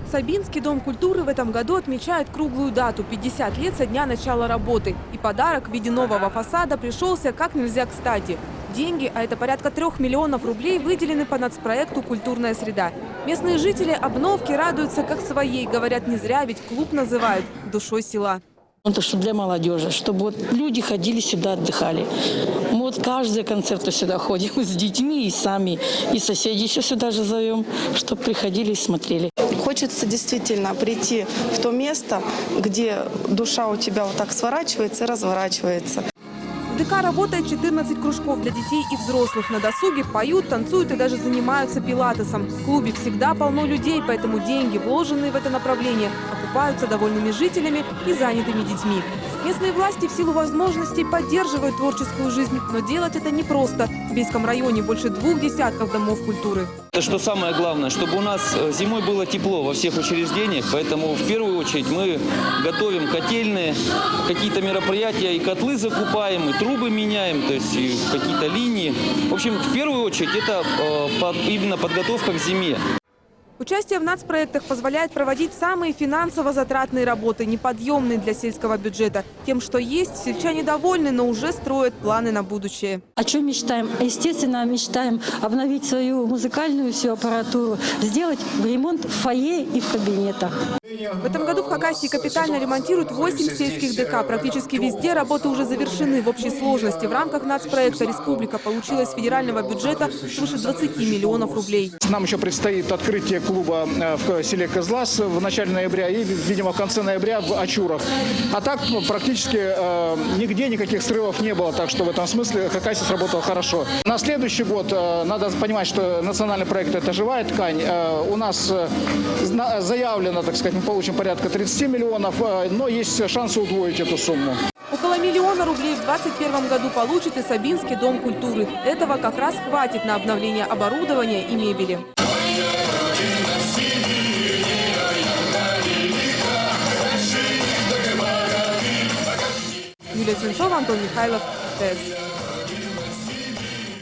Сабинский дом культуры в этом году отмечает круглую дату – 50 лет со дня начала работы. И подарок в виде нового фасада пришелся как нельзя кстати. Деньги, а это порядка 3 миллионов рублей, выделены по нацпроекту «Культурная среда». Местные жители обновки радуются как своей. Говорят, не зря, ведь клуб называют душой села. Это что для молодежи, чтобы вот люди ходили сюда, отдыхали. Мы вот каждый концерт сюда ходим с детьми и сами, и соседей еще сюда же зовем, чтобы приходили и смотрели. Хочется действительно прийти в то место, где душа у тебя вот так сворачивается и разворачивается. В ДК работает 14 кружков для детей и взрослых. На досуге поют, танцуют и даже занимаются пилатесом. В клубе всегда полно людей, поэтому деньги, вложенные в это направление, окупаются довольными жителями и занятыми детьми. Местные власти в силу возможностей поддерживают творческую жизнь, но делать это непросто. В Бийском районе больше 2 десятков домов культуры. Что самое главное, чтобы у нас зимой было тепло во всех учреждениях, поэтому в первую очередь мы готовим котельные, какие-то мероприятия, и котлы закупаем, и трубы меняем, то есть и какие-то линии. В общем, в первую очередь это именно подготовка к зиме. Участие в нацпроектах позволяет проводить самые финансово затратные работы, неподъемные для сельского бюджета. Тем, что есть, сельчане довольны, но уже строят планы на будущее. О чем мечтаем? Естественно, мечтаем обновить свою музыкальную всю аппаратуру, сделать ремонт в фойе и в кабинетах. В этом году в Хакасии капитально ремонтируют 8 сельских ДК. Практически везде работы уже завершены. В общей сложности в рамках нацпроекта республика получила из федерального бюджета свыше 20 миллионов рублей. Нам еще предстоит открытие клуба в селе Кызлас в начале ноября и, видимо, в конце ноября в Ачурах. А так практически нигде никаких срывов не было, так что в этом смысле Хакасия сработала хорошо. На следующий год надо понимать, что национальный проект – это живая ткань. У нас заявлено, так сказать, мы получим порядка 30 миллионов, но есть шансы удвоить эту сумму. Около 1 миллиона рублей в 2021 году получит и Сабинский дом культуры. Этого как раз хватит на обновление оборудования и мебели. Юлия Свинцова, Антон Михайлов, ТС.